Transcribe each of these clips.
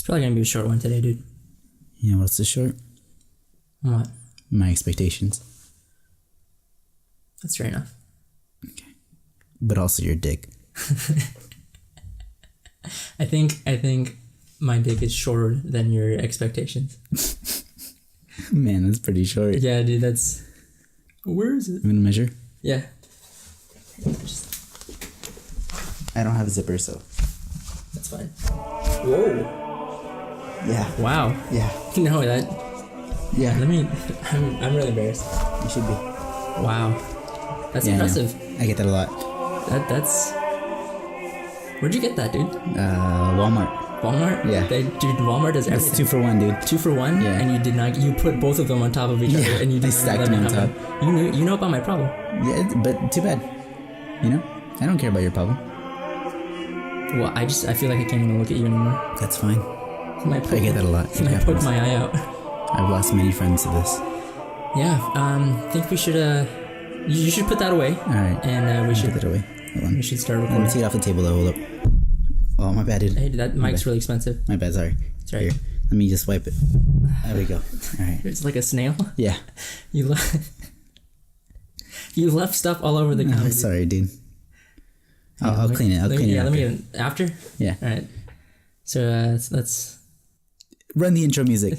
probably gonna be a short one today, dude. You know what's the short? What? My expectations. That's fair enough. Okay. But also your dick. I think my dick is shorter than your expectations. Man, that's pretty short. Yeah, dude, that's... Where is it? You want to measure? Yeah. I don't have a zipper, so... That's fine. Whoa. Yeah. Wow. Yeah. No, that... Yeah. I'm really embarrassed. You should be. Wow. That's impressive. I get that a lot. That's... Where'd you get that, dude? Walmart. Walmart? Yeah. Dude, Walmart does everything. It's 2 for 1, dude. 2 for 1? Yeah. And you did not... You put both of them on top of each other and you did I stacked them on top. You know about my problem. Yeah, but too bad. You know? I don't care about your problem. Well, I feel like I can't even look at you anymore. That's fine. I get that a lot. I poke my eye out. I've lost many friends to this. Yeah, I think we should, you should put that away. Alright. And we should put that away. Hold on. We should start Let recording. me take it off the table though, hold up. Oh, my bad, dude. Hey, that mic's really expensive. My bad, sorry. It's right. Here, let me just wipe it. There we go. Alright. It's like a snail. Yeah. You left stuff all over the counter. I'm sorry, dude. I'll clean it. I'll clean it. Let me after. Yeah. All right. So let's run the intro music.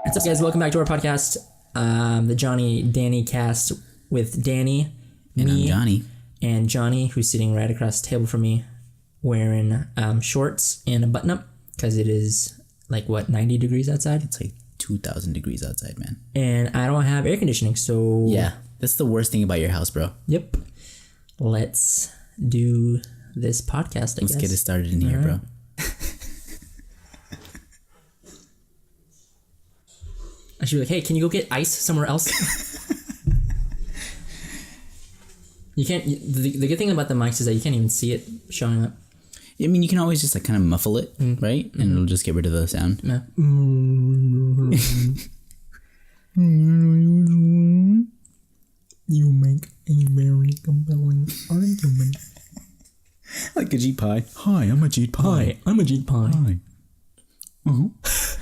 What's up, guys? Welcome back to our podcast, the Jhonny and Dhanny cast with Dhanny, And I'm Johnny. and Jhonny, who's sitting right across the table from me, wearing shorts and a button-up because it is like 90 degrees outside. It's like 2,000 degrees outside, man. And I don't have air conditioning, so Yeah, that's the worst thing about your house, bro. Yep. Let's do this podcast. Let's get it started in here, bro. I should be like, hey, can you go get ice somewhere else? You can't. The good thing about the mics is that you can't even see it showing up. I mean, you can always just like kind of muffle it, right? And it'll just get rid of the sound. Yeah. You make a very compelling argument. Like a Jeet pie. Hi, I'm a Jeet pie. Hi, I'm a Jeet pie. Hi.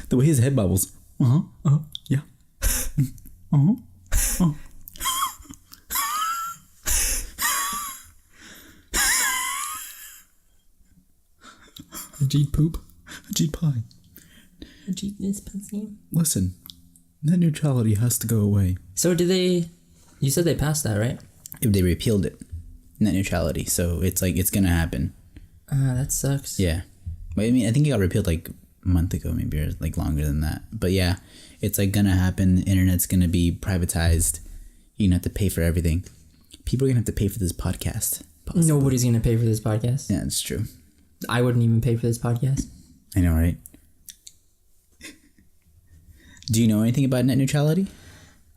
The way his head bobbles. Yeah. A Jeet poop. A Jeet pie. A Jeet is pussy. Listen, net neutrality has to go away. So did they? You said they passed that, right? If they repealed it, net neutrality. So it's like it's gonna happen. That sucks. Yeah, but I mean, I think it got repealed like a month ago, maybe, or like longer than that. But yeah, it's like gonna happen. The internet's gonna be privatized. You have to pay for everything. People are gonna have to pay for this podcast. Possibly. Nobody's gonna pay for this podcast. Yeah, it's true. I wouldn't even pay for this podcast. I know, right? Do you know anything about net neutrality?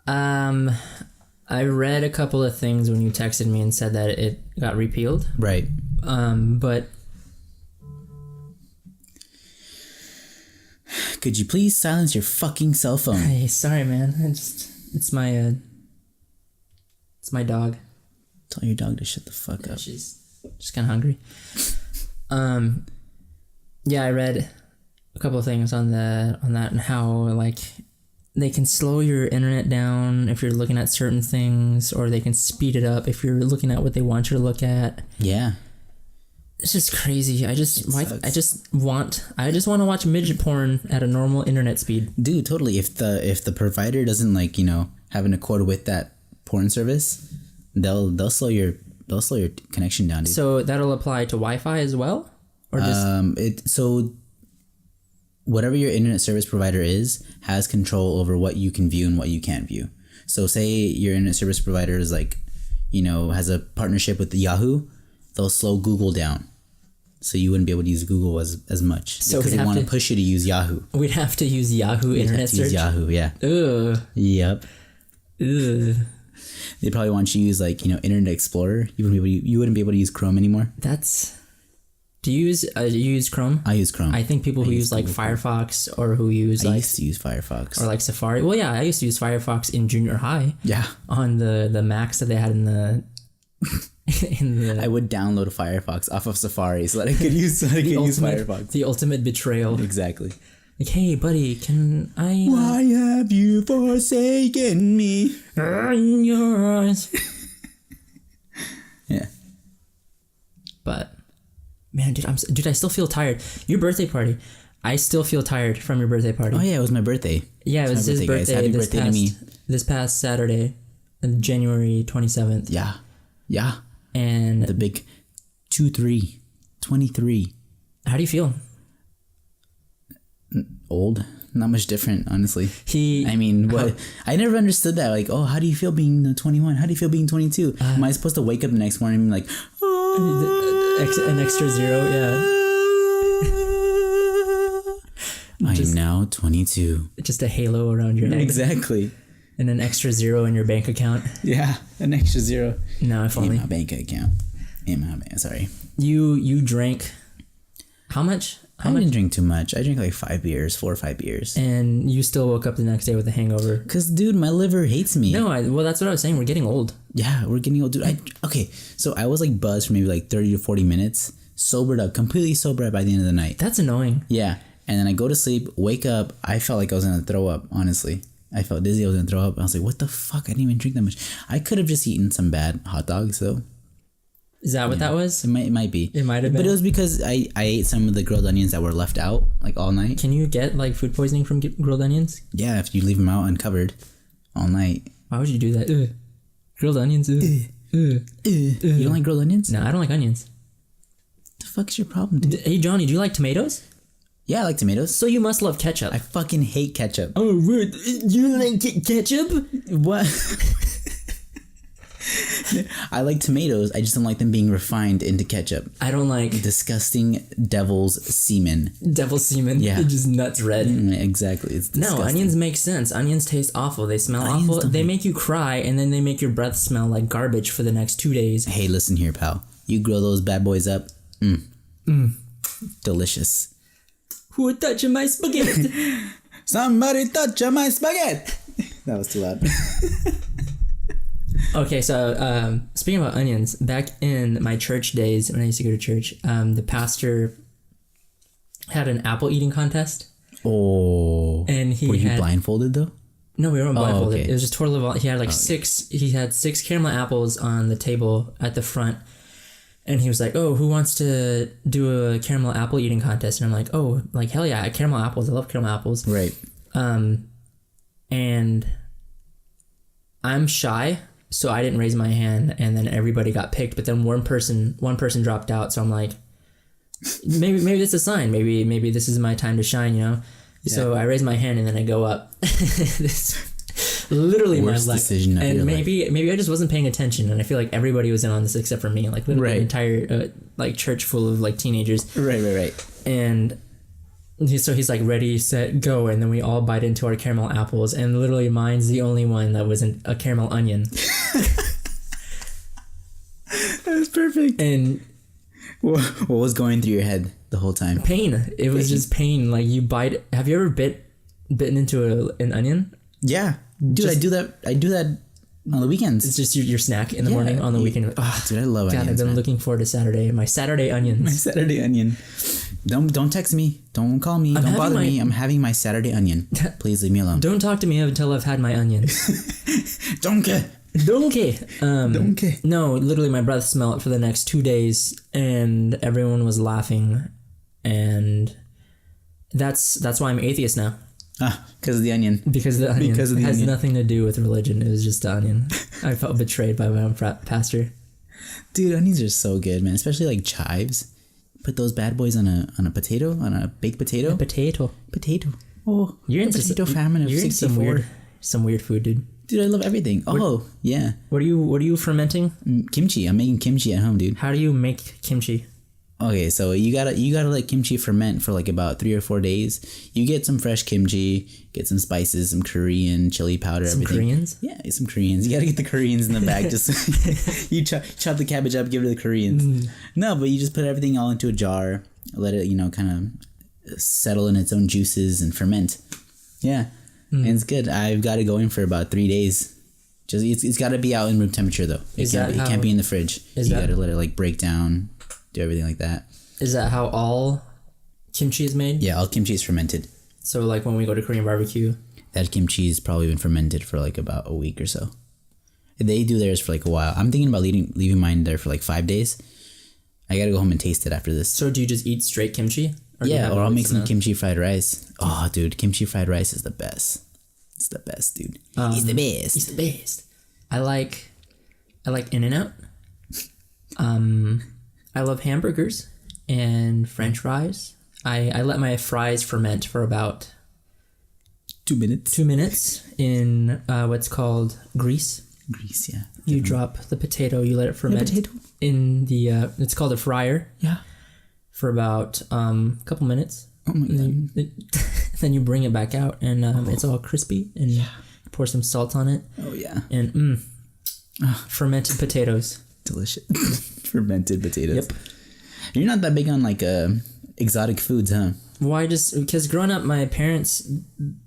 I read a couple of things when you texted me and said that it got repealed. Right. But Could you please silence your fucking cell phone? hey, sorry, man. It's my dog. Tell your dog to shut the fuck up. She's just kind of hungry. Yeah, I read a couple of things on that and how like they can slow your internet down if you're looking at certain things, or they can speed it up if you're looking at what they want you to look at. Yeah. It's just crazy. I just want to watch midget porn at a normal internet speed. Dude, totally. If the provider doesn't have an accord with that porn service, they'll slow your connection down, dude. So that'll apply to Wi-Fi as well, or just so whatever your internet service provider has control over what you can view and what you can't view. So say your internet service provider is has a partnership with Yahoo, they'll slow Google down. So you wouldn't be able to use Google as much. So because they want to push you to use Yahoo. We'd have to use Yahoo internet search. Use Yahoo, yeah. Ugh. Yep. Ugh. They probably want you to use Internet Explorer. You wouldn't be able to use Chrome anymore. That's Do you use Chrome? I use Chrome. I think people who use like Firefox or who use I like used to use Firefox or like Safari. Well, yeah, I used to use Firefox in junior high. Yeah. On the Macs that they had in the I would download Firefox off of Safari so that I could use Firefox. The ultimate betrayal. Exactly. Like, hey, buddy, can I? Why have you forsaken me? In your eyes. Yeah. But, man, dude, I still feel tired. Your birthday party. I still feel tired from your birthday party. Oh yeah, it was my birthday. Yeah, it was his birthday. Happy birthday to me. This past Saturday, January 27th. Yeah. Yeah. And the big 23. How do you feel? Old. Not much different, honestly. I never understood that. Like, oh, how do you feel being 21? How do you feel being 22? Am I supposed to wake up the next morning and be like, oh, an extra zero? Yeah. I am now 22. Just a halo around your head. Exactly. And an extra zero in your bank account. Yeah, an extra zero. No, if only. In my bank account. Sorry. You drank how much? I didn't drink too much. I drank like 4 or 5 beers. And you still woke up the next day with a hangover. Because, dude, my liver hates me. No, well, that's what I was saying. We're getting old. Yeah, we're getting old. Dude, so I was like buzzed for maybe like 30 to 40 minutes. Sobered up. Completely sober up by the end of the night. That's annoying. Yeah. And then I go to sleep, wake up. I felt like I was going to throw up, honestly. I felt dizzy. I was going to throw up. I was like, what the fuck? I didn't even drink that much. I could have just eaten some bad hot dogs, though. Is that what that was? It might be. It might have been. But it was because I ate some of the grilled onions that were left out like all night. Can you get like food poisoning from grilled onions? Yeah, if you leave them out uncovered all night. Why would you do that? Ugh. Grilled onions? You don't like grilled onions? No, I don't like onions. The fuck is your problem, dude? Hey, Jhonny, do you like tomatoes? Yeah, I like tomatoes. So you must love ketchup. I fucking hate ketchup. Oh, rude. You like ketchup? What? I like tomatoes. I just don't like them being refined into ketchup. I don't like disgusting devil's semen. Devil's semen. Yeah, it's just nuts red. Exactly. It's disgusting. No, onions make sense. Onions taste awful. They smell awful. They make you cry, and then they make your breath smell like garbage for the next 2 days. Hey, listen here, pal. You grill those bad boys up. Delicious. Who touching my spaghetti? Somebody touch my spaghetti. That was too loud. Okay, so speaking about onions, back in my church days when I used to go to church, the pastor had an apple eating contest. Oh. And were you blindfolded though? No, we weren't blindfolded. Okay. It was just totally. He had like He had 6 caramel apples on the table at the front, and he was like, "Oh, who wants to do a caramel apple eating contest?" And I'm like, "Oh, like hell yeah, caramel apples! I love caramel apples." Right. And I'm shy. So I didn't raise my hand, and then everybody got picked. But then one person dropped out. So I'm like, maybe this is a sign. Maybe this is my time to shine. You know. Yeah. So I raise my hand, and then I go up. This literally worst my luck. Decision of and your maybe I just wasn't paying attention, and I feel like everybody was in on this except for me. Like literally the entire like church full of like teenagers. Right. And so he's like, ready, set, go. And then we all bite into our caramel apples. And literally mine's the only one that wasn't a caramel onion. That was perfect. And what was going through your head the whole time? Pain. It was just pain. Like you bite. Have you ever bitten into an onion? Yeah. Dude, I do that on the weekends. It's just your snack in the morning on the weekend. Oh, dude, I love onions. God, I've been looking forward to Saturday. My Saturday onions. My Saturday onion. Don't text me. Don't call me. Don't bother me. I'm having my Saturday onion. Please leave me alone. Don't talk to me until I've had my onions. Donkey. No, literally my breath smelled for the next 2 days, and everyone was laughing, and that's why I'm atheist now. Because of the onion. Because the onion has nothing to do with religion. It was just the onion. I felt betrayed by my own pastor. Dude, onions are so good, man. Especially like chives. Put those bad boys on a potato, on a baked potato. Potato. Oh, you're into potato famine of 64. Some weird food, dude. Dude, I love everything. Yeah. What are you fermenting? Kimchi. I'm making kimchi at home, dude. How do you make kimchi? Okay, so you gotta let kimchi ferment for like about 3 or 4 days. You get some fresh kimchi, get some spices, some Korean chili powder, Some everything. Koreans? Yeah, some Koreans. You gotta get the Koreans in the bag. Just you chop the cabbage up, give it to the Koreans. No, but you just put everything all into a jar, let it kind of settle in its own juices and ferment. Yeah, and it's good. I've got it going for about 3 days. Just it's got to be out in room temperature though. It can't be in the fridge. You got to let it like break down. Do everything like that. Is that how all kimchi is made? Yeah, all kimchi is fermented. So like when we go to Korean barbecue, that kimchi has probably been fermented for like about a week or so. They do theirs for like a while. I'm thinking about leaving mine there for like 5 days. I gotta go home and taste it after this. So do you just eat straight kimchi? Or I'll make some kimchi fried rice. Oh, dude, kimchi fried rice is the best. It's the best, dude. He's the best. He's the best. I like In-N-Out. I love hamburgers and French fries. I let my fries ferment for about 2 minutes. 2 minutes in what's called grease. Grease, yeah. You drop the potato, you let it ferment in the it's called a fryer. Yeah. For about a couple minutes. Oh my god. Then you bring it back out and it's all crispy and pour some salt on it. Oh yeah. And fermented potatoes. Delicious. Fermented potatoes. Yep. You're not that big on like exotic foods, huh? Why? Because growing up, my parents,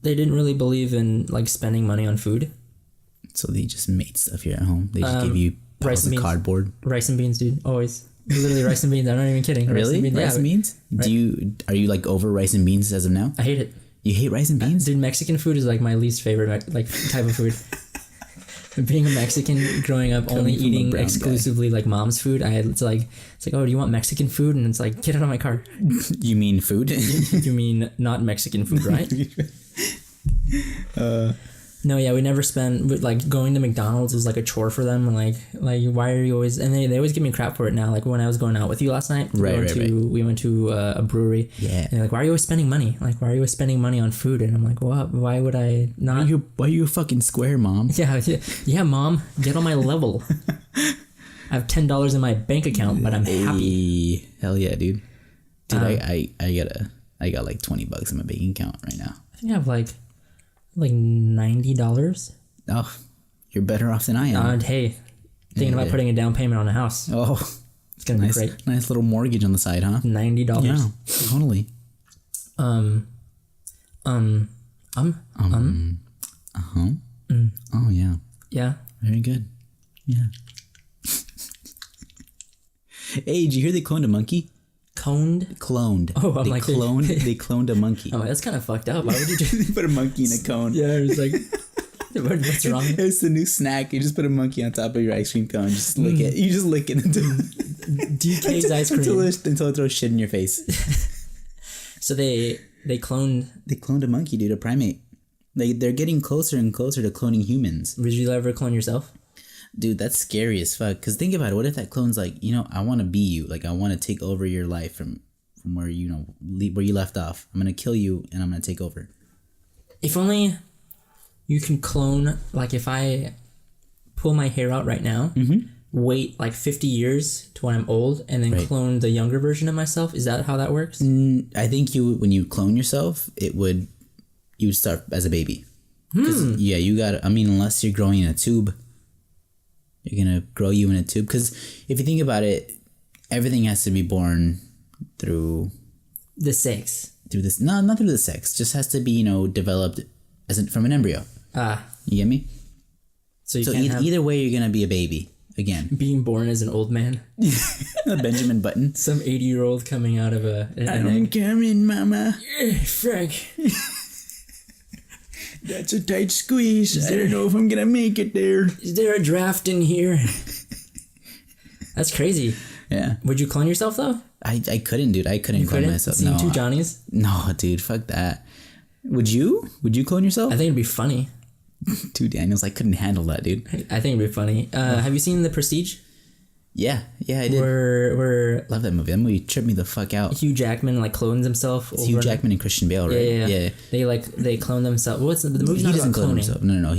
they didn't really believe in like spending money on food. So they just made stuff here at home. They just give you rice and beans. Cardboard. Rice and beans, dude. Always. Literally rice and beans. I'm not even kidding. Really? Rice and beans? Right. Are you like over rice and beans as of now? I hate it. You hate rice and beans? Dude, Mexican food is like my least favorite like type of food. Being a Mexican, growing up, only eating exclusively like mom's food, it's like, oh, do you want Mexican food? And it's like, get out of my car. You mean food? You mean not Mexican food, right? No, yeah, we never spent like going to McDonald's was like a chore for them. And like why are you always? And they always give me crap for it now. Like when I was going out with you last night, we went to a brewery. Yeah. And they're like, why are you always spending money? Like, why are you always spending money on food? And I'm like, what? Why would I not? Why are you a fucking square, mom? Yeah, mom, get on my level. I have $10 in my bank account, but I'm happy. Hell yeah, dude. Dude, I got like $20 in my bank account right now. I think I have like $90. Oh, you're better off than I am. Hey, thinking about putting a down payment on a house. Oh, it's gonna be great. Nice little mortgage on the side, huh? $90. Yeah, totally. Oh yeah. Yeah. Very good. Yeah. Hey, did you hear they cloned a monkey? Cloned. Oh, I'm they like cloned. They cloned a monkey. Oh, that's kind of fucked up. Why would you do? They put a monkey in a cone. Yeah, it's like, what's wrong? It's the new snack. You just put a monkey on top of your ice cream cone. Just lick it. You just lick it until DK's ice cream until it throws shit in your face. So they cloned a monkey, dude, a primate. They're getting closer and closer to cloning humans. Would you ever clone yourself? Dude, that's scary as fuck. Because think about it. What if that clone's like, I want to be you. Like, I want to take over your life from where, where you left off. I'm going to kill you and I'm going to take over. If only you can clone, like if I pull my hair out right now, wait like 50 years to when I'm old and then clone the younger version of myself. Is that how that works? I think when you clone yourself, you would start as a baby. Yeah, unless you're growing in a tube. You're going to grow you in a tube. Because if you think about it, everything has to be born through... the sex. No, not through the sex. Just has to be, developed from an embryo. You get me? So either way, you're going to be a baby. Again. Being born as an old man. A Benjamin Button. Some 80-year-old coming out of an I'm coming, mama. Yeah, Frank. That's a tight squeeze. I don't know if I'm going to make it there. Is there a draft in here? That's crazy. Yeah. Would you clone yourself, though? I couldn't, dude. I couldn't clone myself. Seeing two Johnnies? No, dude. Fuck that. Would you? Would you clone yourself? I think it'd be funny. Two Daniels. I couldn't handle that, dude. I think it'd be funny. Have you seen The Prestige? Yeah, I did. Where love that movie. That movie tripped me the fuck out. Hugh Jackman clones himself. It's Hugh Jackman and Christian Bale, right? Yeah. They clone themselves. What's the movie's not about cloning? Himself. No.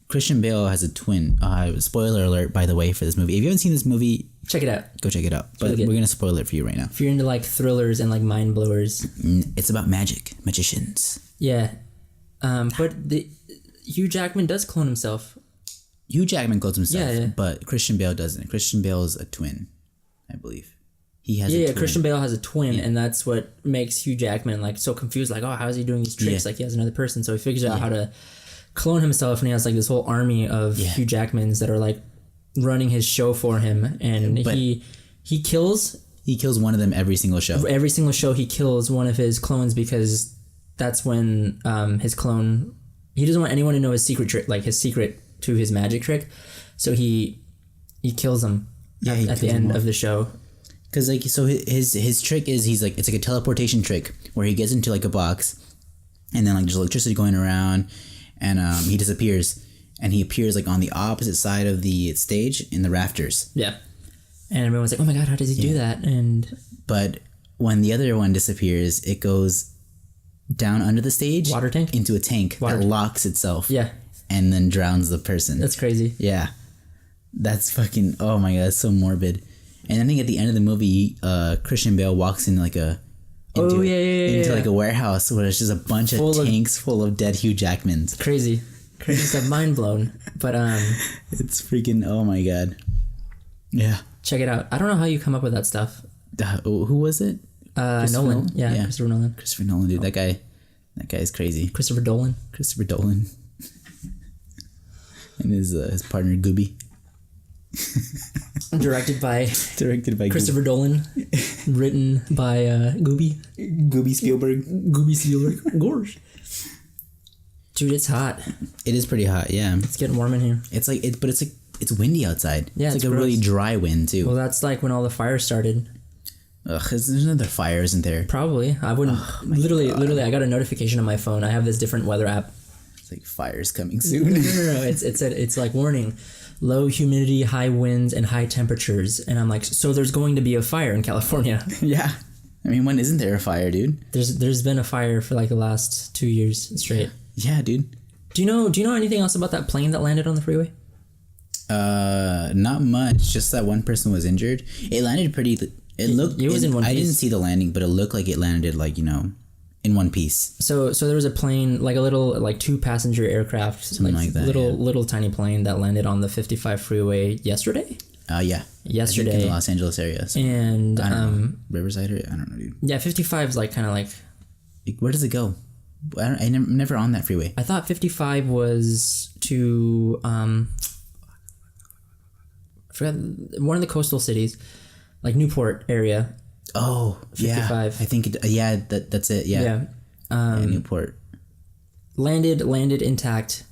Christian Bale has a twin. Spoiler alert, by the way, for this movie. If you haven't seen this movie, Check it out. Go check it out. But really we're gonna spoil it for you right now. If you're into like thrillers and like mind blowers, It's about magicians. yeah. But Hugh Jackman does clone himself. Hugh Jackman clones himself, Yeah. but Christian Bale doesn't. Christian Bale is a twin, I believe. He has a twin. Christian Bale has a twin, and that's what makes Hugh Jackman like so confused. Like, oh, how is he doing these tricks? Like he has another person, so he figures out how to clone himself, and he has like this whole army of Hugh Jackmans that are like running his show for him, and he kills one of them every single show. Every single show he kills one of his clones, because that's when his clone, he doesn't want anyone to know his secret trick, like his secret to his magic trick, so he kills them at the end of the show. Because like, so his trick is, he's like, it's like a teleportation trick where he gets into like a box, and then like there's electricity going around, and he disappears, and he appears like on the opposite side of the stage in the rafters. Yeah, and everyone's like, oh my god, how does he do that? But when the other one disappears, it goes down under the stage, water tank, into a tank that locks itself. Yeah, and then drowns the person. That's crazy. Yeah, that's fucking, oh my god, it's so morbid. And I think at the end of the movie, Christian Bale walks in like into like a warehouse where there's just a bunch of tanks full of dead Hugh Jackmans. Crazy. It's mind blown. But it's freaking, oh my god. Yeah. Check it out. I don't know how you come up with that stuff. Who was it? Nolan. Yeah, Christopher Nolan. Christopher Nolan, dude. That guy is crazy. Christopher Dolan. And his partner Gooby. Directed by Christopher Gooby. Dolan. Written by Gooby Spielberg. Gorge. Dude, it's hot. It is pretty hot, yeah. It's getting warm in here. It's like it's windy outside. Yeah, it's like a really dry wind too. Well, that's like when all the fires started. Ugh, there's another fire, isn't there? Probably. I wouldn't. Literally, I got a notification on my phone. I have this different weather app. It's like fire's coming soon. No. It's like warning. Low humidity, high winds, and high temperatures. And I'm like, so there's going to be a fire in California. Yeah. I mean, when isn't there a fire, dude? There's been a fire for like the last 2 years straight. Yeah, dude. Do you know anything else about that plane that landed on the freeway? Not much. Just that one person was injured. It landed pretty. It looked. It was in one piece. I didn't see the landing, but it looked like it landed like, in one piece. So there was a plane, like a little, like 2-passenger aircraft, something like that. Little tiny plane that landed on the 55 freeway yesterday. Yeah. Yesterday. I think in the Los Angeles area. So. And I don't know. Riverside area? I don't know, dude. Yeah, 55 is like kind of like. Where does it go? I'm never on that freeway. I thought 55 was to I forgot, one of the coastal cities, like Newport area. Oh, 55. Yeah. I think that's it. Yeah. Yeah. Newport. Landed intact,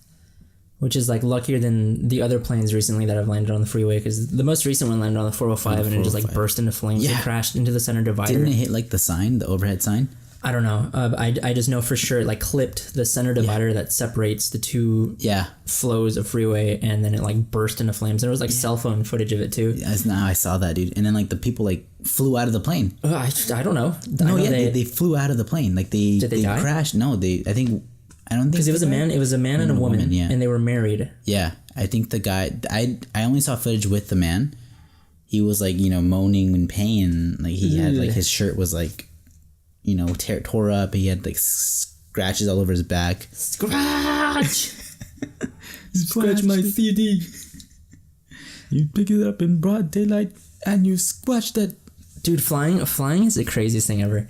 which is like luckier than the other planes recently that have landed on the freeway, because the most recent one landed on the 405 and it just like burst into flames. Yeah. It crashed into the center divider. Didn't it hit like the overhead sign? I don't know. I just know for sure it like clipped the center divider that separates the two flows of freeway, and then it like burst into flames. There was like cell phone footage of it too. Yeah, I saw that, dude. And then like the people like flew out of the plane. I don't know. They flew out of the plane. Like they die? Crashed. No, I don't think because it was a man. It was a man and a woman. Yeah, and they were married. Yeah, I think the guy. I only saw footage with the man. He was like moaning in pain. Like he had like his shirt was like. Tore up. He had like scratches all over his back. Scratch my CD. You pick it up in broad daylight and you scratch that. Dude, flying is the craziest thing ever.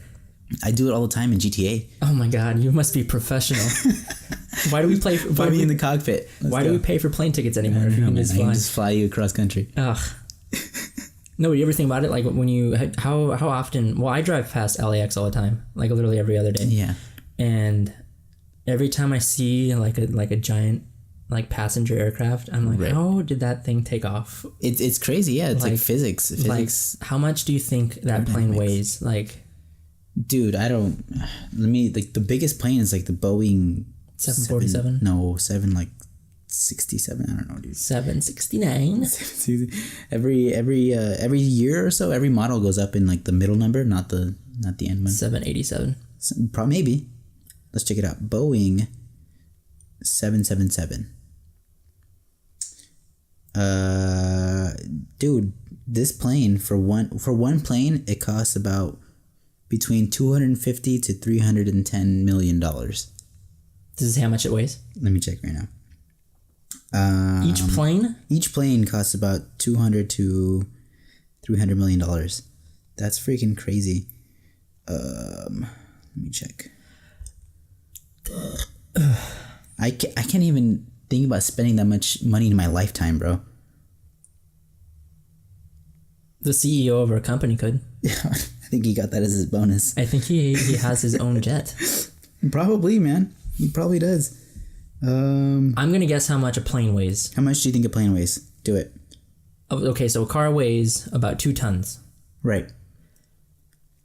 I do it all the time in GTA. Oh my god, you must be professional. Why do we play? Why be in the cockpit? Why do we pay for plane tickets anymore if you can just fly? I can just fly you across country. Ugh. No, you ever think about it? Like when you, how often, well, I drive past LAX all the time, like literally every other day. Yeah. And every time I see like a giant like passenger aircraft, I'm like, how did that thing take off? It's crazy. Yeah. It's like physics. Like, how much do you think that plane weighs? Like, dude, the biggest plane is like the Boeing 747. No, 767. I don't know, dude. 769. Every year or so, every model goes up in like the middle number, not the end one. 787. Probably maybe. Let's check it out. Boeing 777. Dude, this plane for one plane, it costs about between $250 to $310 million. This is how much it weighs? Let me check right now. Each plane? Each plane costs about $200 to $300 million. That's freaking crazy. Let me check. I can't even think about spending that much money in my lifetime, bro. The CEO of our company could. Yeah, I think he got that as his bonus. I think he has his own jet. Probably, man. He probably does. I'm going to guess how much a plane weighs. How much do you think a plane weighs? Do it. Okay, so a car weighs about 2 tons. Right.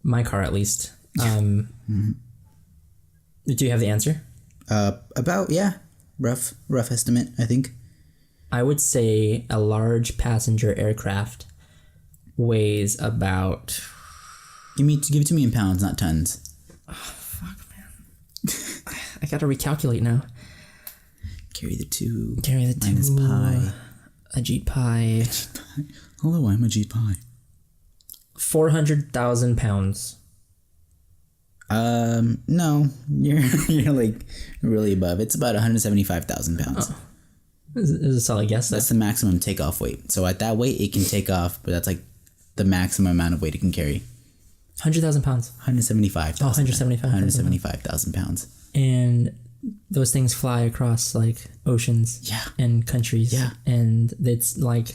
My car, at least. Do you have the answer? About, yeah. Rough estimate, I think. I would say a large passenger aircraft weighs about... Give it to me in pounds, not tons. Oh, fuck, man. I gotta recalculate now. Carry the 2. Minus pi. Ajit pi. Hello, I'm Ajit pi. 400,000 pounds. No. You're like really above. It's about 175,000 pounds. Oh. This is a solid guess. That's the maximum takeoff weight. So at that weight, it can take off, but that's like the maximum amount of weight it can carry. 100,000 pounds. 175,000. Oh, 175,000 pounds. And those things fly across like oceans. Yeah. And countries. Yeah. And it's like...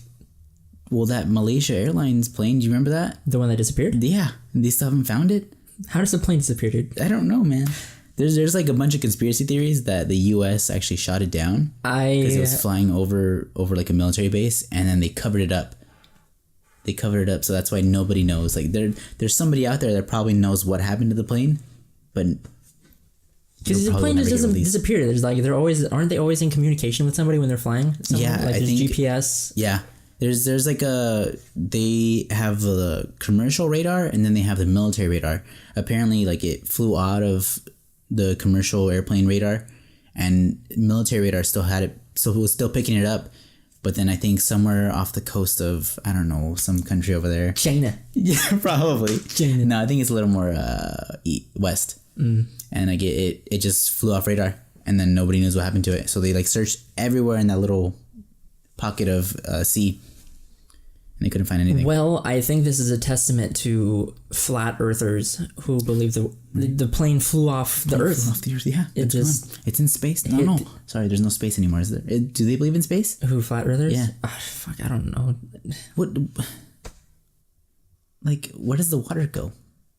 Well, that Malaysia Airlines plane, do you remember that? The one that disappeared? Yeah. They still haven't found it? How does the plane disappear, dude? I don't know, man. There's like a bunch of conspiracy theories that the U.S. actually shot it down. Because it was flying over like a military base, and then they covered it up. So that's why nobody knows. Like there's somebody out there that probably knows what happened to the plane, but because the plane just doesn't disappear. There's like aren't they always in communication with somebody when they're flying? Yeah, like I there's think GPS. Yeah, there's like they have the commercial radar and then they have the military radar. Apparently, like it flew out of the commercial airplane radar, and military radar still had it, so it was still picking it up. But then I think somewhere off the coast of, I don't know, some country over there. China. Yeah, probably. China. No, I think it's a little more west. And like it just flew off radar, and then nobody knows what happened to it. So they like searched everywhere in that little pocket of sea, and they couldn't find anything. Well, I think this is a testament to flat earthers who believe the plane flew off the Earth. Flew off the Earth, yeah. It's in space. No. Sorry, there's no space anymore, is there? Do they believe in space? Who, flat earthers? Yeah. Oh, fuck, I don't know. What? Like, where does the water go?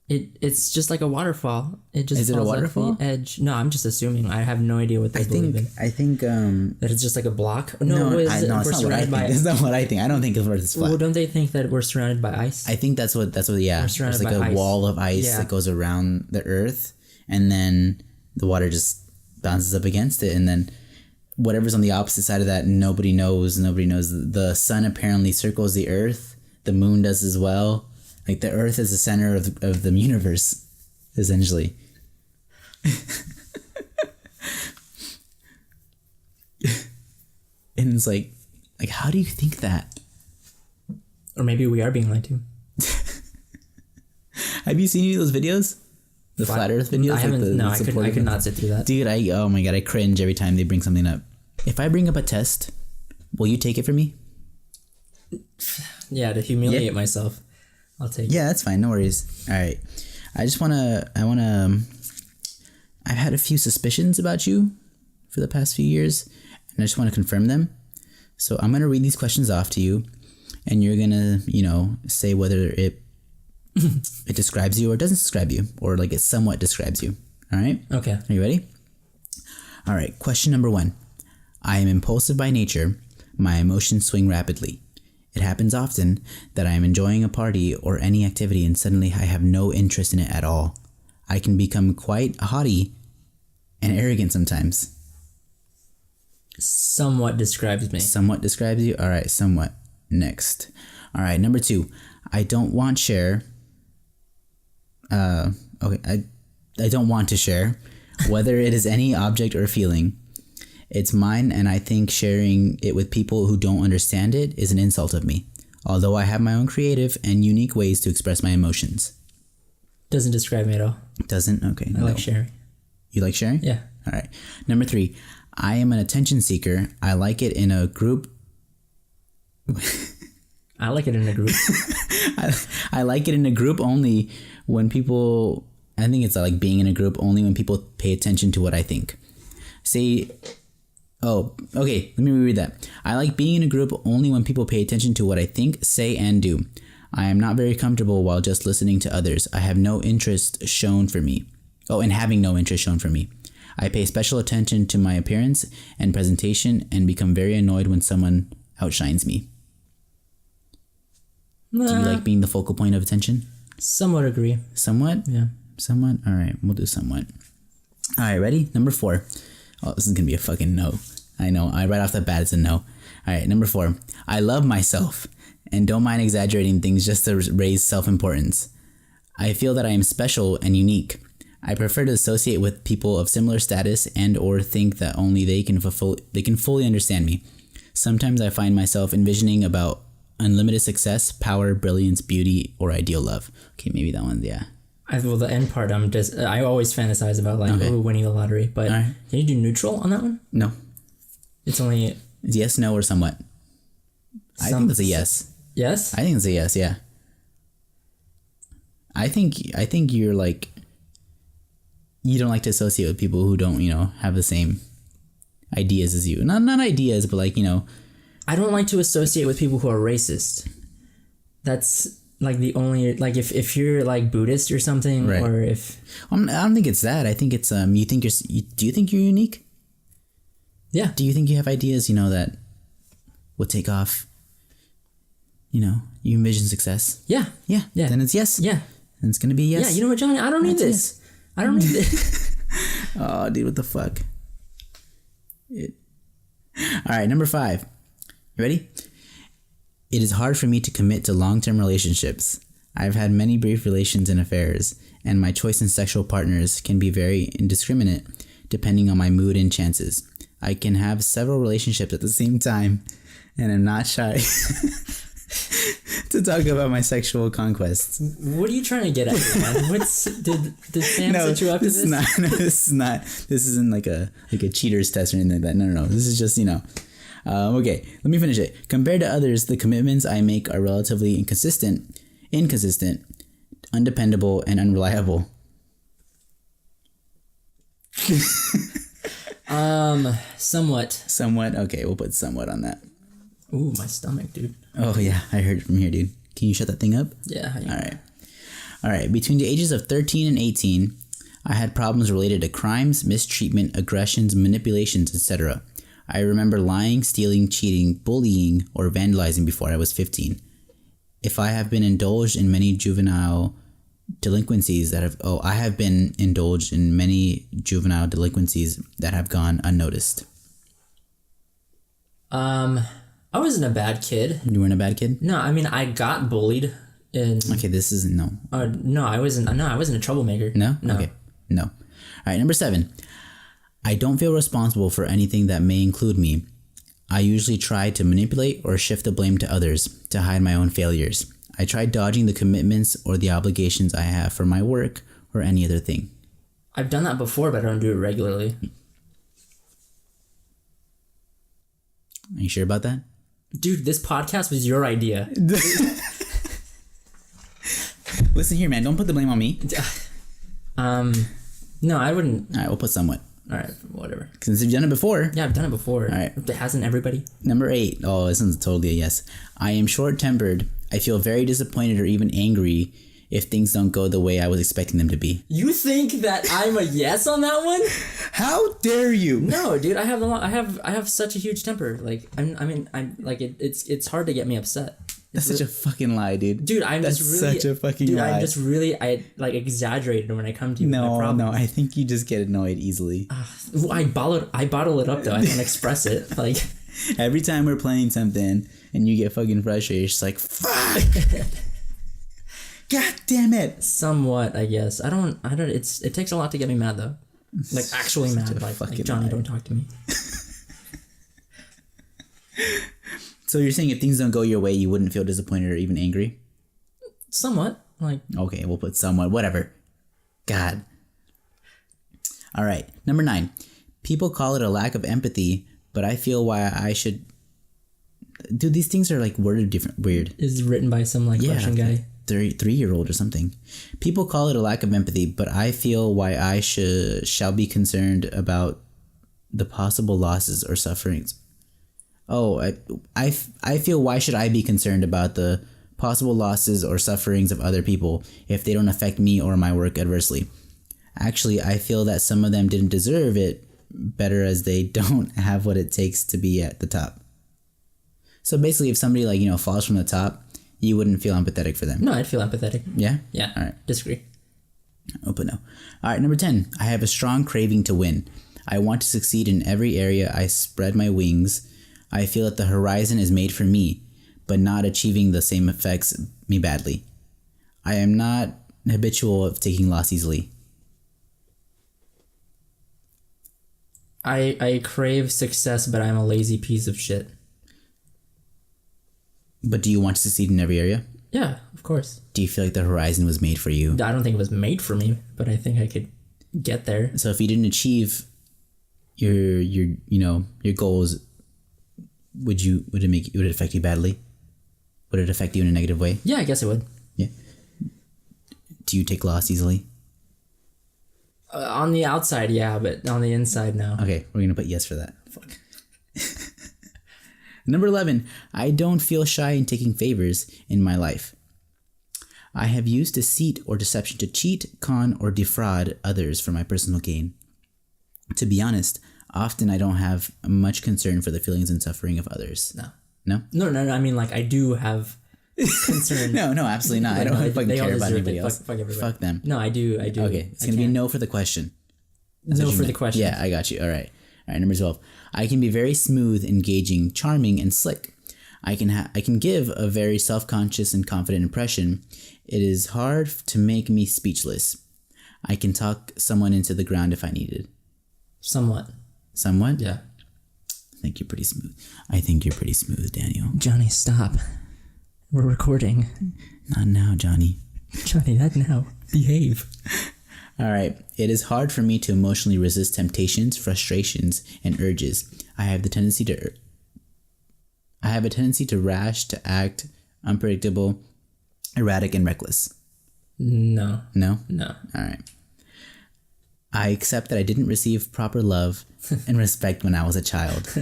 It's just like a waterfall. It just is it a waterfall? Off the edge. No, I'm just assuming. I have no idea what they believe in. I think that it's just like a block. No, it's not what I think. It's not what I think. I don't think the Earth is flat. Well, don't they think that we're surrounded by ice? I think that's what. Yeah, there's like a wall of ice that goes around the Earth, and then the water just bounces up against it, and then whatever's on the opposite side of that, nobody knows. The sun apparently circles the Earth. The moon does as well. Like the Earth is the center of the universe, essentially. And it's like how do you think that? Or maybe we are being lied to. Have you seen any of those videos? The flat Earth videos? I haven't. I could not sit through that. Dude, oh my god, I cringe every time they bring something up. If I bring up a test, will you take it from me? Yeah, to humiliate myself. I'll take it. Yeah, that's fine. No worries. All right. I've had a few suspicions about you for the past few years, and I just want to confirm them. So I'm going to read these questions off to you, and you're going to, say whether it describes you or doesn't describe you, or like it somewhat describes you. All right? Okay. Are you ready? All right. Question number 1. I am impulsive by nature. My emotions swing rapidly. It happens often that I am enjoying a party or any activity and suddenly I have no interest in it at all. I can become quite haughty and arrogant sometimes. Somewhat describes me. Somewhat describes you? All right, somewhat. Next. All right, number 2. I don't want share. I don't want to share, whether it is any object or feeling. It's mine, and I think sharing it with people who don't understand it is an insult of me. although I have my own creative and unique ways to express my emotions. Doesn't describe me at all. Doesn't? Okay. I like sharing. You like sharing? Yeah. All right. Number 3, I am an attention seeker. I like it in a group. I like it in a group. I like it in a group only when people... I think it's like being in a group only when people pay attention to what I think. Say... Oh, okay. Let me reread that. I like being in a group only when people pay attention to what I think, say, and do. I am not very comfortable while just listening to others. I have no interest shown for me. Oh, and having no interest shown for me. I pay special attention to my appearance and presentation and become very annoyed when someone outshines me. Do you like being the focal point of attention? Somewhat agree. Somewhat? Yeah. Somewhat? All right, we'll do somewhat. All right, ready? Number 4. Oh, this is going to be a fucking no. I know. Right off the bat, it's a no. All right, number 4. I love myself and don't mind exaggerating things just to raise self-importance. I feel that I am special and unique. I prefer to associate with people of similar status and or think that only they can fully understand me. Sometimes I find myself envisioning about unlimited success, power, brilliance, beauty, or ideal love. Okay, maybe that one, yeah. Well, the end part, I always fantasize about winning the lottery, but can you do neutral on that one? No. It's only... Yes, no, or somewhat. I think it's a yes. Yes? I think it's a yes, yeah. I think you're like... You don't like to associate with people who don't, have the same ideas as you. Not ideas, but like, I don't like to associate with people who are racist. That's like the only, like if you're like Buddhist or something, right. Or if... I don't think it's that. I think it's, do you think you're unique? Yeah. Do you think you have ideas, that will take off? You envision success? Yeah. Yeah. Then it's yes. Yeah. And it's going to be yes. Yeah, you know what, Jhonny? I don't need this. Yes. I don't need this. Oh, dude, what the fuck? All right, number 5. You ready? It is hard for me to commit to long-term relationships. I've had many brief relations and affairs, and my choice in sexual partners can be very indiscriminate depending on my mood and chances. I can have several relationships at the same time, and I'm not shy to talk about my sexual conquests. What are you trying to get at here, man? Did Sam set you up to this? This is not. This isn't like a cheater's test or anything like that. No. This is just, okay, let me finish it. Compared to others, the commitments I make are relatively inconsistent, undependable, and unreliable. Somewhat. Somewhat? Okay, we'll put somewhat on that. Ooh, my stomach, dude. Oh, yeah, I heard it from here, dude. Can you shut that thing up? Yeah. All right. Between the ages of 13 and 18, I had problems related to crimes, mistreatment, aggressions, manipulations, etc. I remember lying, stealing, cheating, bullying, or vandalizing before I was 15. If I have been indulged in many juvenile delinquencies that have gone unnoticed. I wasn't a bad kid. You weren't a bad kid? No, I mean, I got bullied. Okay, this isn't no. No, I wasn't a troublemaker. No? No. Okay, no. All right, number 7. I don't feel responsible for anything that may include me. I usually try to manipulate or shift the blame to others to hide my own failures. I try dodging the commitments or the obligations I have for my work or any other thing. I've done that before, but I don't do it regularly. Are you sure about that? Dude, this podcast was your idea. Listen here, man. Don't put the blame on me. No, I wouldn't. All right, we'll put somewhat. All right, whatever. Since you've done it before. Yeah, I've done it before. All right. Hasn't everybody? Number 8. Oh, this one's totally a yes. I am short-tempered. I feel very disappointed or even angry if things don't go the way I was expecting them to be. You think that I'm a yes on that one? How dare you? No, dude. I have such a huge temper. Like, it's hard to get me upset. That's such a fucking lie, dude. Dude, that's such a fucking lie. I'm just really, exaggerated when I come to you. No, I think you just get annoyed easily. I bottle it up though. I don't express it. Like, every time we're playing something and you get fucking frustrated, it's just like, fuck! God damn it! Somewhat, I guess. I don't. It takes a lot to get me mad though. Like, actually mad. Like Jhonny, don't talk to me. So you're saying if things don't go your way, you wouldn't feel disappointed or even angry? Somewhat. Like, okay, we'll put somewhat. Whatever. God. All right. Number 9. People call it a lack of empathy, but I feel why I should... Dude, these things are like worded different. Weird. Is written by some like Russian guy. 3-year-old or something. People call it a lack of empathy, but I feel why I shall be concerned about the possible losses or sufferings. Oh, I feel why should I be concerned about the possible losses or sufferings of other people if they don't affect me or my work adversely. Actually, I feel that some of them didn't deserve it better as they don't have what it takes to be at the top. So basically, if somebody like, falls from the top, you wouldn't feel empathetic for them. No, I'd feel empathetic. Yeah? Yeah. All right. Disagree. I'll put no. All right, number 10. I have a strong craving to win. I want to succeed in every area I spread my wings. I feel that the horizon is made for me, but not achieving the same affects me badly. I am not habitual of taking loss easily. I crave success, but I'm a lazy piece of shit. But do you want to succeed in every area? Yeah, of course. Do you feel like the horizon was made for you? I don't think it was made for me, but I think I could get there. So if you didn't achieve your goals, would it affect you badly? Would it affect you in a negative way? Yeah, I guess it would. Yeah. Do you take loss easily? On the outside, yeah, but on the inside, no. Okay, we're gonna put yes for that. Fuck. Number 11. I don't feel shy in taking favors in my life. I have used deceit or deception to cheat, con, or defraud others for my personal gain. To be honest, often I don't have much concern for the feelings and suffering of others. No. No? No. I mean, like, I do have concern. No, absolutely not. I don't fucking care about anybody else. Fuck everybody. Fuck them. No, I do. Okay, it's going to be no for the question. No for the question. Yeah, I got you. All right, number 12. I can be very smooth, engaging, charming, and slick. I can give a very self-conscious and confident impression. It is hard to make me speechless. I can talk someone into the ground if I needed. Somewhat? Yeah. I think you're pretty smooth, Daniel. Jhonny, stop. We're recording. Not now, Jhonny. Jhonny, not now. Behave. All right. It is hard for me to emotionally resist temptations, frustrations, and urges. I have a tendency to rash, to act unpredictable, erratic, and reckless. No. No? No. All right. I accept that I didn't receive proper love and respect when I was a child.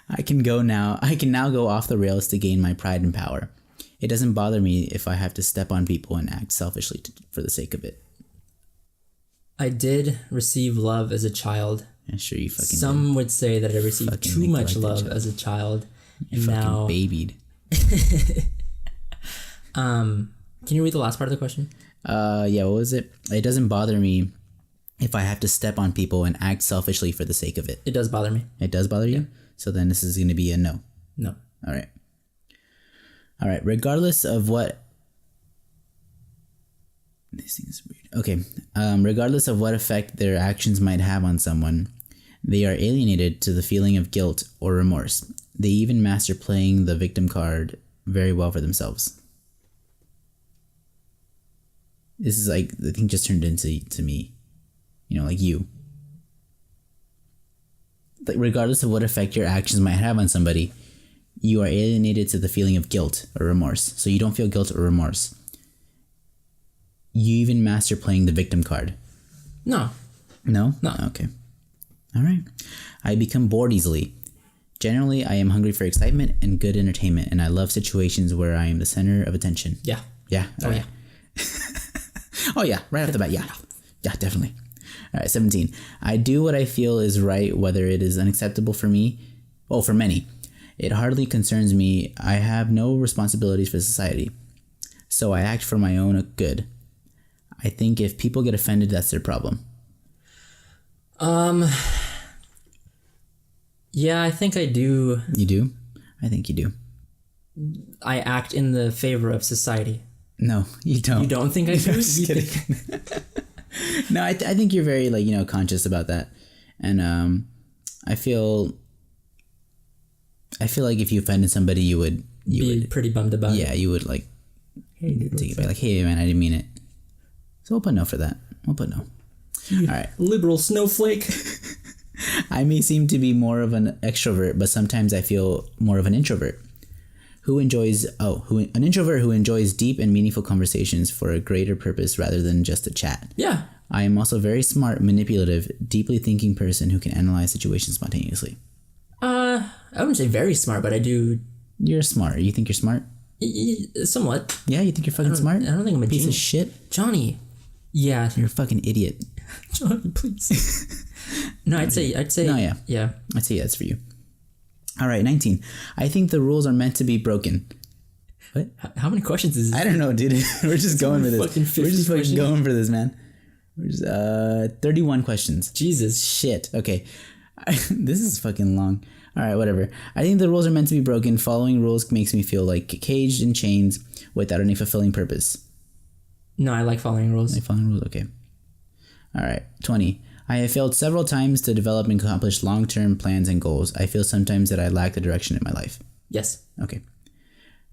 I can now go off the rails to gain my pride and power. It doesn't bother me if I have to step on people and act selfishly for the sake of it. I did receive love as a child. Yeah, sure you fucking Some did. would say that I received Fucking too much love child. as a child. You And fucking now, babied. can you read the last part of the question? Yeah, what was it? It doesn't bother me if I have to step on people and act selfishly for the sake of it. It does bother me. It does bother you? Yeah. So then this is going to be a no. No. All right. Regardless of what... This thing is weird. Okay. Regardless of what effect their actions might have on someone, they are alienated to the feeling of guilt or remorse. They even master playing the victim card very well for themselves. This is like, the thing just turned into me. Like you. Like, regardless of what effect your actions might have on somebody, you are alienated to the feeling of guilt or remorse. So you don't feel guilt or remorse. You even master playing the victim card. No. No? No. Okay. All right. I become bored easily. Generally, I am hungry for excitement and good entertainment, and I love situations where I am the center of attention. Yeah. Yeah? Oh, yeah. Oh, yeah. Right off the bat, yeah. Yeah, definitely. All right, 17. I do what I feel is right, whether it is unacceptable for me. Oh, for many. It hardly concerns me. I have no responsibilities for society. So I act for my own good. I think if people get offended, that's their problem. Yeah, I think I do. You do? I think you do. I act in the favor of society. No, you don't. You don't think I do? Just kidding. No, I think you're very, conscious about that. And I feel I feel like if you offended somebody, you would be pretty bummed about it. Yeah, you would like Hey, dude, take it back. Like, hey man, I didn't mean it. So we'll put no for that. We'll put no. All right. Liberal snowflake. I may seem to be more of an extrovert, but sometimes I feel more of an introvert. An introvert who enjoys deep and meaningful conversations for a greater purpose rather than just a chat. Yeah. I am also a very smart, manipulative, deeply thinking person who can analyze situations spontaneously. I wouldn't say very smart, but I do. You're smart. You think you're smart? Somewhat. Yeah, you think you're fucking smart? I don't think I'm a piece genius. of shit. Jhonny. Yeah. You're a fucking idiot. Jhonny, please. No, I'd say. No, yeah. Yeah. I'd say that's for you. All right, 19. I think the rules are meant to be broken. What? How many questions is this? I don't know, dude. We're just going for this. We're just fucking going for this, man. We're just 31 questions. Jesus. Shit. Okay. This is fucking long. All right, whatever. I think the rules are meant to be broken. Following rules makes me feel like caged in chains without any fulfilling purpose. No, I like following rules. Like following rules, okay. All right, 20. I have failed several times to develop and accomplish long-term plans and goals. I feel sometimes that I lack the direction in my life. Yes. Okay.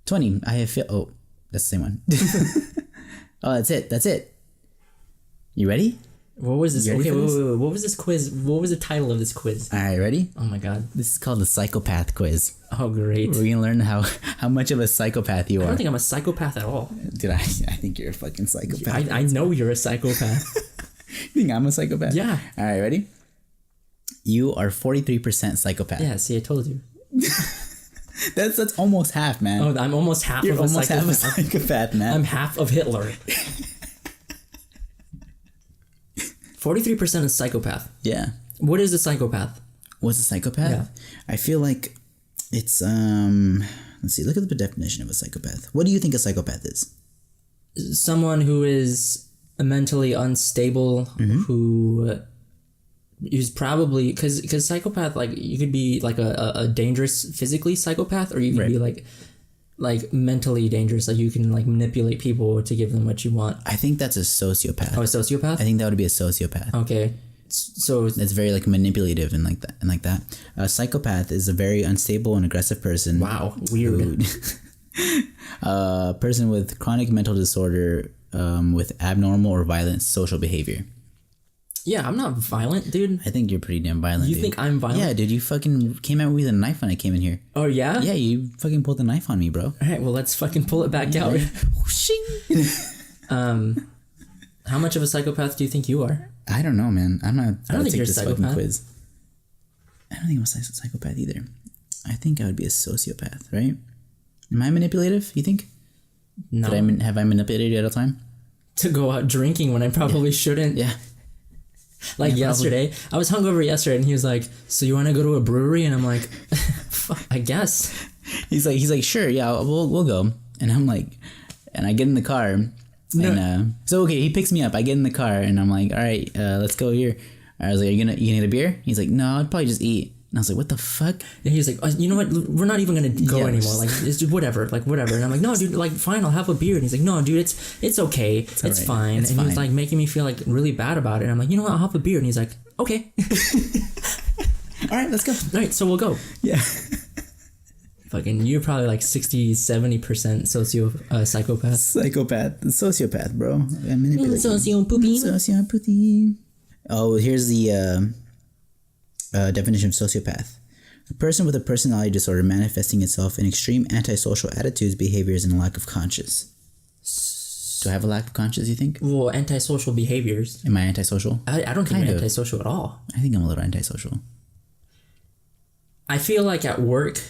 20. I have failed... Oh, that's the same one. Oh, that's it. You ready? What was this? Okay, wait. What was this quiz? What was the title of this quiz? All right, ready? Oh my god. This is called the Psychopath quiz. Oh, great. We're going to learn how much of a psychopath you are. I don't think I'm a psychopath at all. Dude, I think you're a fucking psychopath. I know you're a psychopath. You think I'm a psychopath? Yeah. All right, ready? You are 43% psychopath. Yeah, see, I told you. That's almost half, man. Oh, I'm almost half You're of a almost psychopath. half a psychopath, man. I'm half of Hitler. 43% is psychopath. Yeah. What is a psychopath? What's a psychopath? Yeah. I feel like it's let's see, look at the definition of a psychopath. What do you think a psychopath is? Someone who is mentally unstable, who is probably because psychopath, like, you could be like a dangerous physically psychopath, or you could be like mentally dangerous, like you can like manipulate people to give them what you want. I think that's a sociopath. Oh, a sociopath? I think that would be a sociopath. Okay. So that's very like manipulative and like that. A psychopath is a very unstable and aggressive person. Wow, weird. A person with chronic mental disorder, with abnormal or violent social behavior. Yeah, I'm not violent, dude. I think you're pretty damn violent. You think I'm violent? Yeah, dude. You fucking came out with a knife when I came in here. Oh yeah? Yeah, you fucking pulled the knife on me, bro. All right, well, let's fucking pull it back out. How much of a psychopath do you think you are? I don't know, man. I don't think you're a psychopath. Quiz. I don't think I'm a psychopath either. I think I would be a sociopath, right? Am I manipulative, you think? No. Have I manipulated you at all time? To go out drinking when I probably shouldn't. Yeah. Like yesterday. I was hungover yesterday and he was like, so you want to go to a brewery? And I'm like, I guess. He's like, sure, yeah, we'll go. And I'm like, and I get in the car. And so okay, he picks me up. I get in the car and I'm like, all right, let's go here. I was like, you gonna get a beer? He's like, no, I'd probably just eat. And I was like, what the fuck? And he's like, you know what? We're not even gonna go anymore. Like, it's just whatever. And I'm like, no, dude. Like, fine, I'll have a beer. And he's like, no, dude, it's okay. It's right. Fine. It's fine. He was like making me feel like really bad about it. And I'm like, you know what? I'll have a beer. And he's like, okay. All right, let's go. All right, so we'll go. Yeah. Fucking, you're probably like 60-70% psychopath. Sociopath, bro. Sociopoopy. Sociopoopy. Oh, here's the definition of sociopath. A person with a personality disorder manifesting itself in extreme antisocial attitudes, behaviors, and a lack of conscience. Do I have a lack of conscience, you think? Well, antisocial behaviors. Am I antisocial? I don't think you're antisocial at all. I think I'm a little antisocial. I feel like at work,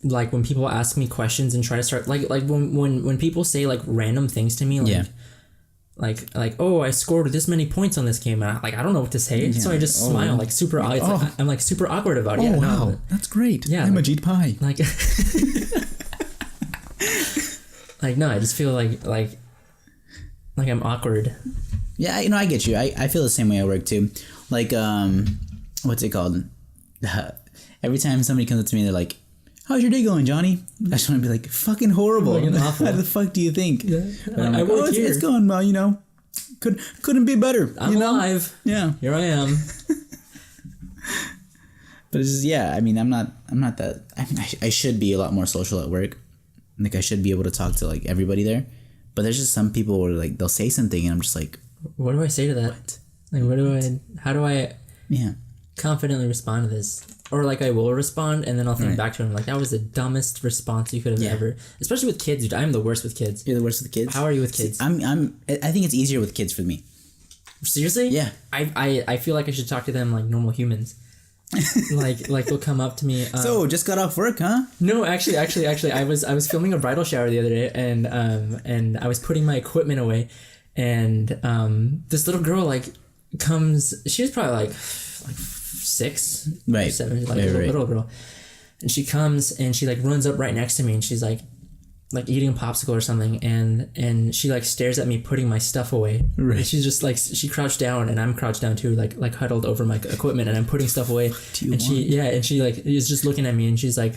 like when people ask me questions and try to start like when people say like random things to me, like like oh, I scored this many points on this game, and I don't know what to say, so I just smile like super. I'm like super awkward about it. Oh, wow, that's great. Yeah, I'm a Jeet Pie. Like, like no, I just feel like I'm awkward. Yeah, I get you. I feel the same way at work too. Like what's it called? Every time somebody comes up to me, they're like, how's your day going, Jhonny? I just want to be like, fucking horrible. How the fuck do you think? Yeah. I like, work here. It's going well, couldn't be better. I'm alive. Yeah. Here I am. But it's just, yeah, I mean, I'm not that, I mean, I should be a lot more social at work. Like, I should be able to talk to, like, everybody there. But there's just some people where, like, they'll say something and I'm just like, what do I say to that? What? Like, how do I confidently respond to this? Or, like, I will respond and then I'll think back to him, like, that was the dumbest response you could have ever, especially with kids, dude. I'm the worst with kids. You're the worst with kids? How are you with kids? See, I think it's easier with kids for me. Seriously? Yeah. I feel like I should talk to them like normal humans. like they'll come up to me. So just got off work, huh? No, actually, I was filming a bridal shower the other day, and I was putting my equipment away, and this little girl like comes. She was probably like 6, right, 7, like a little girl, and she comes and she like runs up right next to me, and she's like eating a popsicle or something, and she like stares at me putting my stuff away. Right. And she's just like, she crouched down and I'm crouched down too, like huddled over my equipment, and I'm putting stuff away. And she like is just looking at me and she's like,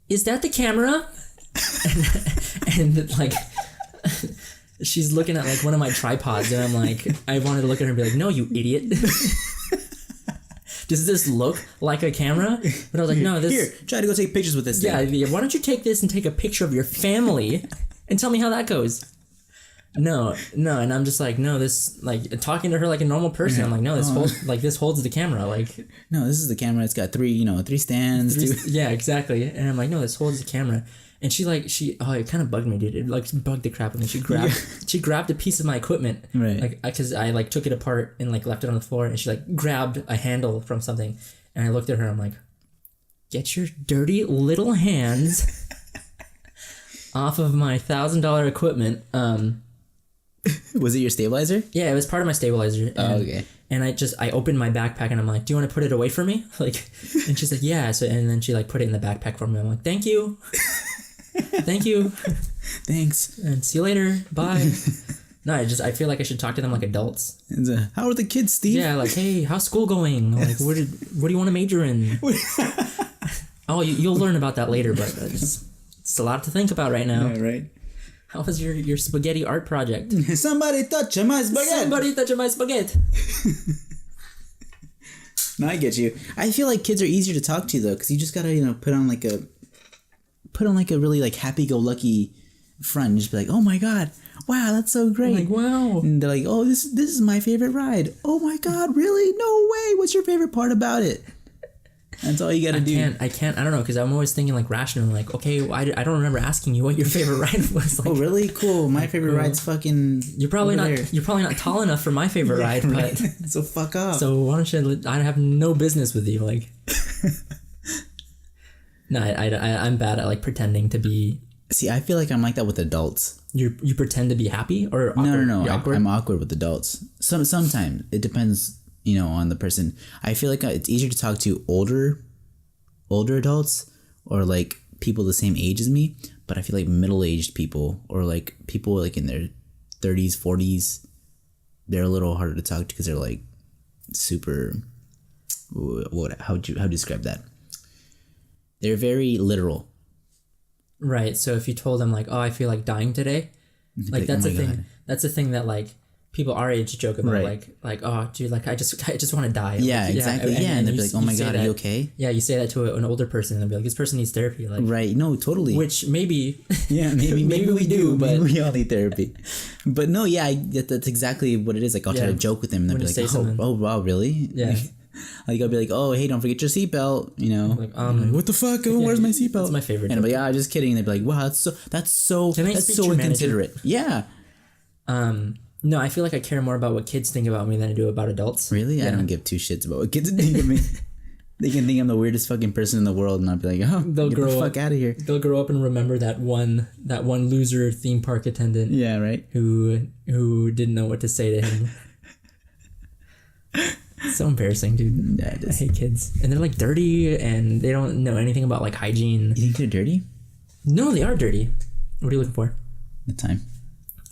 "Is that the camera?" and like she's looking at like one of my tripods, and I'm like, I wanted to look at her and be like, "No, you idiot." Does this look like a camera? But I was like, no, this... Here, try to go take pictures with this thing. Yeah, why don't you take this and take a picture of your family and tell me how that goes? No, and I'm just like, no, this... Like, talking to her like a normal person, I'm like, no, this holds the camera, like... No, this is the camera. It's got 3 stands. Yeah, exactly. And I'm like, no, this holds the camera. And it kind of bugged me, dude. It like bugged the crap out of me. She grabbed a piece of my equipment, right? Like, because I like took it apart and like left it on the floor, and she like grabbed a handle from something, and I looked at her. I'm like, "Get your dirty little hands off of my $1,000 equipment." Was it your stabilizer? Yeah, it was part of my stabilizer. Okay. And I opened my backpack and I'm like, "Do you want to put it away for me?" Like, and she's like, "Yeah." So and then she like put it in the backpack for me. I'm like, "Thank you." Thank you. Thanks. And see you later. Bye. No, I feel like I should talk to them like adults. How are the kids, Steve? Yeah, like, hey, how's school going? Like, what do you want to major in? Oh, you'll learn about that later, but it's a lot to think about right now. Yeah, right. How was your spaghetti art project? Somebody touch my spaghetti. Somebody touch my spaghetti. No, I get you. I feel like kids are easier to talk to though, because you just gotta put on like a really like happy-go-lucky front and just be like, "Oh my god, wow, that's so great!" Like, wow. And they're like, "Oh, this is my favorite ride." "Oh my god, really? No way! What's your favorite part about it?" That's all you gotta do. I don't know, because I'm always thinking like rational, like, okay, well, I don't remember asking you what your favorite ride was. Like, oh really? Cool. My favorite ride's fucking. You're probably not tall enough for my favorite ride, right. But so fuck off. So why don't you? I have no business with you, like. No, I'm bad at like pretending to be. See, I feel like I'm like that with adults. You pretend to be happy or awkward? No. I'm awkward with adults. Sometimes it depends, on the person. I feel like it's easier to talk to older adults or like people the same age as me. But I feel like middle-aged people or like people like in their 30s, 40s, they're a little harder to talk to because they're like super. How would you describe that? They're very literal. Right. So if you told them like, "Oh, I feel like dying today," like that's a thing. God. That's a thing that like people our age joke about. Right. Like, "Oh, dude, like I just want to die." Yeah, like, exactly. Yeah, and they'll be like, "Oh my god, are you okay?" Yeah, you say that to an older person, and they'll be like, "This person needs therapy." Like, right. No, totally. Which maybe. Yeah, maybe we do, but maybe we all need therapy. But no, yeah, that's exactly what it is. Like I'll try to joke with them, and they'll be like, "Oh, wow, really?" Yeah. Like I'll be like, "Oh, hey, don't forget your seatbelt," Like, what the fuck? Oh, where's my seatbelt? That's my favorite. And I'm like, "Yeah, just kidding." And they'd be like, "Wow, that's so inconsiderate." Yeah. No, I feel like I care more about what kids think about me than I do about adults. Really? Yeah. I don't give two shits about what kids think of me. They can think I'm the weirdest fucking person in the world, and I'll be like, "Oh, get the fuck out of here." They'll grow up and remember that one loser theme park attendant. Yeah, right. Who didn't know what to say to him. It's so embarrassing, dude. Yeah, I hate kids. And they're like dirty and they don't know anything about like hygiene. You think they're dirty? No, they are dirty. What are you looking for? The time.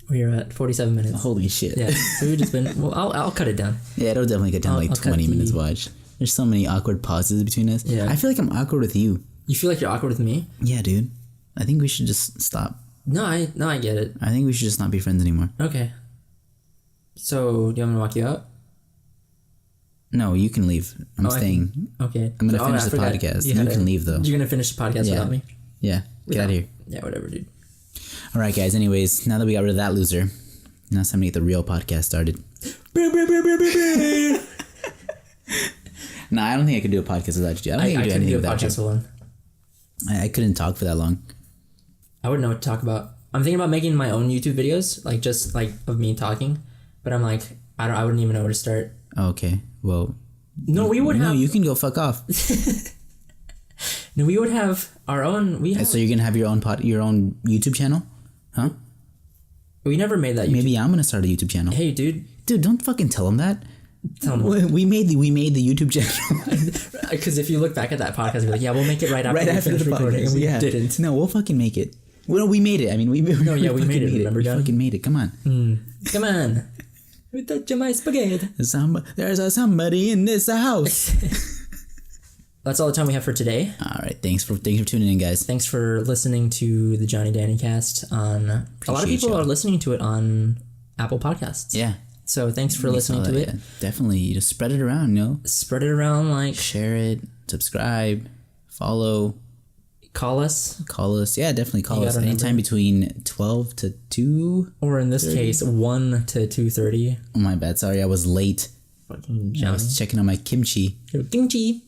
We're at 47 minutes. Holy shit. Yeah. So we've just been, well, I'll cut it down. Yeah, it'll definitely cut down 20 minutes watch. There's so many awkward pauses between us. Yeah. I feel like I'm awkward with you. You feel like you're awkward with me? Yeah, dude. I think we should just stop. No, I get it. I think we should just not be friends anymore. Okay. So, do you want me to walk you out? No, you can leave. I'm staying. Okay. I'm gonna finish the podcast. You can leave though. You're gonna finish the podcast without me? Yeah. Get out of here. Yeah, whatever, dude. All right, guys. Anyways, now that we got rid of that loser, now it's time to get the real podcast started. No, I don't think I could do a podcast without you. I don't think I could do anything without you. Alone. I couldn't talk for that long. I wouldn't know what to talk about. I'm thinking about making my own YouTube videos, like just like of me talking, but I'm like, I wouldn't even know where to start. Okay, well. No, we would have. No, you can go fuck off. No, we would have our own. So you're gonna have your own YouTube channel, huh? We never made that. Maybe I'm gonna start a YouTube channel. Hey, dude, don't fucking tell him that. Tell him. We made the YouTube channel. Because if you look back at that podcast, you'll be like, yeah, we'll make it right after we finish recording, and we didn't. No, we'll fucking make it. Well, we made it. I mean, we made it. Remember, we fucking made it. Come on. Come on. We touch my spaghetti. There's somebody in this house. That's all the time we have for today. All right. Thanks for tuning in, guys. Thanks for listening to the Jhonny Dhanny cast on. A lot of people are listening to it on Apple Podcasts. Yeah. So thanks for listening to it. Yeah. Definitely. You just spread it around, Spread it around, like. Share it. Subscribe. Follow. Call us. Yeah, definitely call us. Anytime between 12 to 2. Or in this case, 1 to 2:30. Oh, my bad. Sorry, I was late. Fucking Jhonny. I was checking on my kimchi. Kimchi.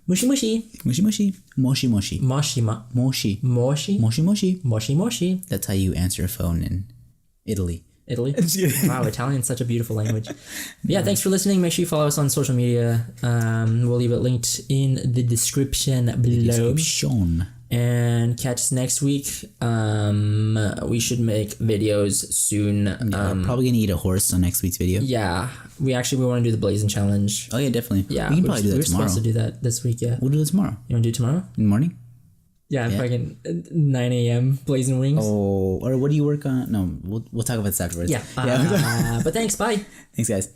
Mushi mushi. Mushi mushi. Moshi moshi. Moshi moshi. Moshi. Moshi moshi. Moshi moshi. That's how you answer a phone in Italy. Wow, Italian's such a beautiful language. Yeah, thanks for listening. Make sure you follow us on social media. We'll leave it linked in the description below. And catch us next week. We should make videos soon. We're probably gonna eat a horse on next week's video. Yeah, we want to do the blazing challenge. Oh yeah, definitely. Yeah, we can probably do that tomorrow. We're supposed to do that this week. Yeah, we'll do it tomorrow. You want to do it tomorrow in the morning? Yeah, fucking 9 a.m. blazing wings. Oh, or what do you work on? No, we'll talk about this afterwards. Yeah. But thanks. Bye. Thanks, guys.